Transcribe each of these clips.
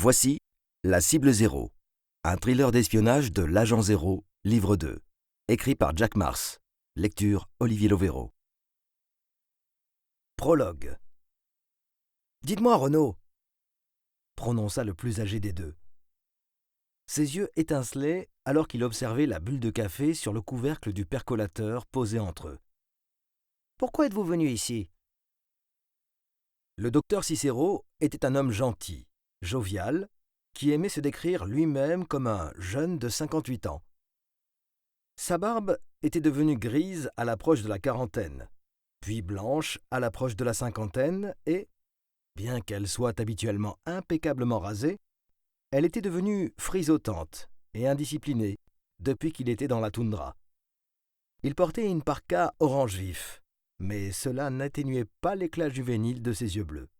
Voici La cible zéro, un thriller d'espionnage de l'Agent Zéro, livre 2, écrit par Jack Mars, lecture Olivier Lovero. Prologue. « Dites-moi, Renaud !» prononça le plus âgé des deux. Ses yeux étincelaient alors qu'il observait la bulle de café sur le couvercle du percolateur posé entre eux. « Pourquoi êtes-vous venu ici ?» Le docteur Cicero était un homme gentil, jovial, qui aimait se décrire lui-même comme un jeune de 58 ans. Sa barbe était devenue grise à l'approche de la quarantaine, puis blanche à l'approche de la cinquantaine et, bien qu'elle soit habituellement impeccablement rasée, elle était devenue frisotante et indisciplinée depuis qu'il était dans la toundra. Il portait une parka orange vif, mais cela n'atténuait pas l'éclat juvénile de ses yeux bleus.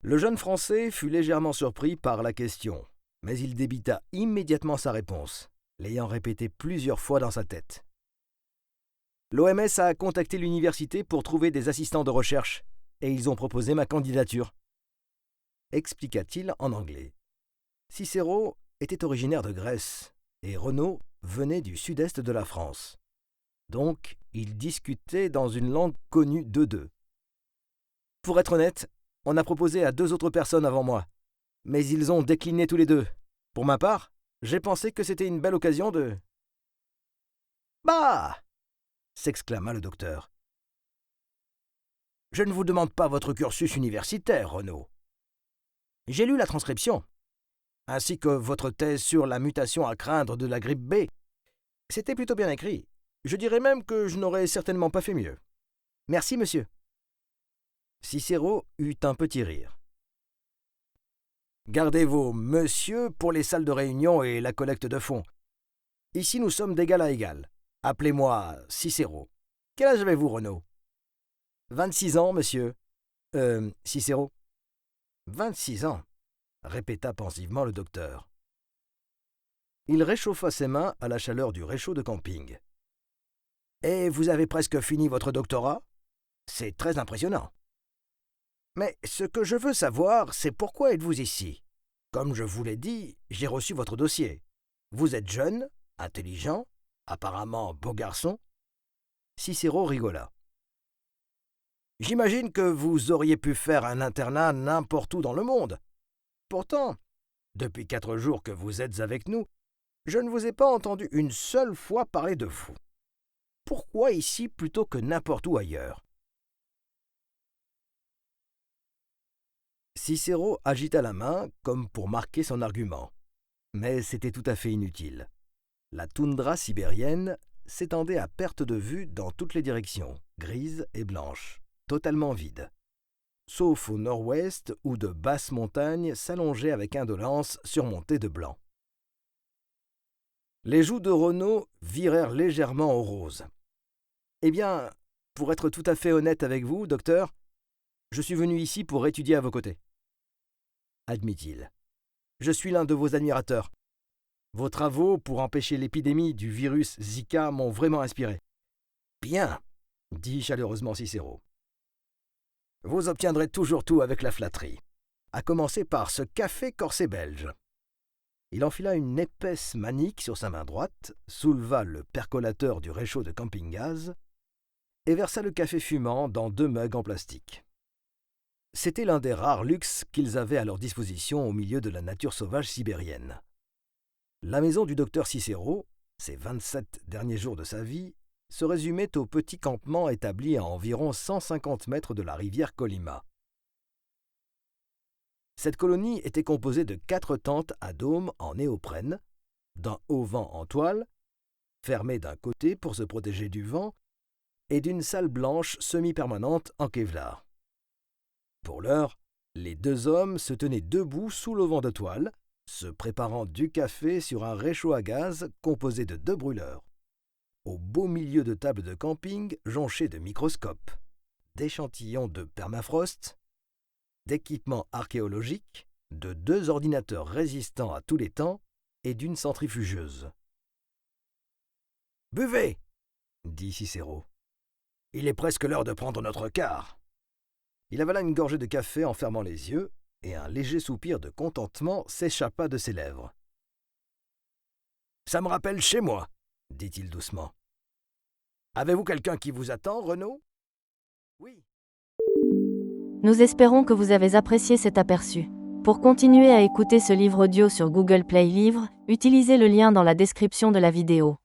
Le jeune Français fut légèrement surpris par la question, mais il débita immédiatement sa réponse, l'ayant répétée plusieurs fois dans sa tête. L'OMS a contacté l'université pour trouver des assistants de recherche, et ils ont proposé ma candidature, expliqua-t-il en anglais. Cicero était originaire de Grèce, et Renaud venait du sud-est de la France. Donc, ils discutaient dans une langue connue d'eux deux. Pour être honnête, on a proposé à 2 autres personnes avant moi, mais ils ont décliné tous les 2. Pour ma part, j'ai pensé que c'était une belle occasion de... « Bah !» s'exclama le docteur. « Je ne vous demande pas votre cursus universitaire, Renaud. J'ai lu la transcription, ainsi que votre thèse sur la mutation à craindre de la grippe B. C'était plutôt bien écrit. Je dirais même que je n'aurais certainement pas fait mieux. Merci, monsieur. » Cicero eut un petit rire. « Gardez vos monsieur pour les salles de réunion et la collecte de fonds. Ici, nous sommes d'égal à égal. Appelez-moi Cicero. Quel âge avez-vous, Renaud ? » 26 ans, monsieur. Cicero. 26 ans, répéta pensivement le docteur. Il réchauffa ses mains à la chaleur du réchaud de camping. Et vous avez presque fini votre doctorat ? C'est très impressionnant. Mais ce que je veux savoir, c'est pourquoi êtes-vous ici ? Comme je vous l'ai dit, j'ai reçu votre dossier. Vous êtes jeune, intelligent, apparemment beau garçon. Cicero rigola. J'imagine que vous auriez pu faire un internat n'importe où dans le monde. Pourtant, depuis 4 jours que vous êtes avec nous, je ne vous ai pas entendu une seule fois parler de vous. Pourquoi ici plutôt que n'importe où ailleurs ? Cicero agita la main comme pour marquer son argument, mais c'était tout à fait inutile. La toundra sibérienne s'étendait à perte de vue dans toutes les directions, grise et blanche, totalement vide, sauf au nord-ouest où de basses montagnes s'allongeaient avec indolence surmontées de blanc. Les joues de Renaud virèrent légèrement au rose. « Eh bien, pour être tout à fait honnête avec vous, docteur, je suis venu ici pour étudier à vos côtés. » admit-il. « Je suis l'un de vos admirateurs. Vos travaux pour empêcher l'épidémie du virus Zika m'ont vraiment inspiré. »« Bien, » dit chaleureusement Cicero. « Vous obtiendrez toujours tout avec la flatterie, à commencer par ce café corsé belge. » Il enfila une épaisse manique sur sa main droite, souleva le percolateur du réchaud de camping-gaz et versa le café fumant dans 2 mugs en plastique. C'était l'un des rares luxes qu'ils avaient à leur disposition au milieu de la nature sauvage sibérienne. La maison du docteur Cicero, ses 27 derniers jours de sa vie, se résumait au petit campement établi à environ 150 mètres de la rivière Kolyma. Cette colonie était composée de 4 tentes à dôme en néoprène, d'un auvent en toile, fermé d'un côté pour se protéger du vent, et d'une salle blanche semi-permanente en kevlar. Pour l'heure, les 2 hommes se tenaient debout sous l'auvent de toile, se préparant du café sur un réchaud à gaz composé de 2 brûleurs, au beau milieu de tables de camping jonchées de microscopes, d'échantillons de permafrost, d'équipements archéologiques, de 2 ordinateurs résistants à tous les temps et d'une centrifugeuse. « Buvez !» dit Cicero. « Il est presque l'heure de prendre notre quart. » Il avala une gorgée de café en fermant les yeux et un léger soupir de contentement s'échappa de ses lèvres. « Ça me rappelle chez moi, » dit-il doucement. « Avez-vous quelqu'un qui vous attend, Renaud ? » « Oui. » Nous espérons que vous avez apprécié cet aperçu. Pour continuer à écouter ce livre audio sur Google Play Livres, utilisez le lien dans la description de la vidéo.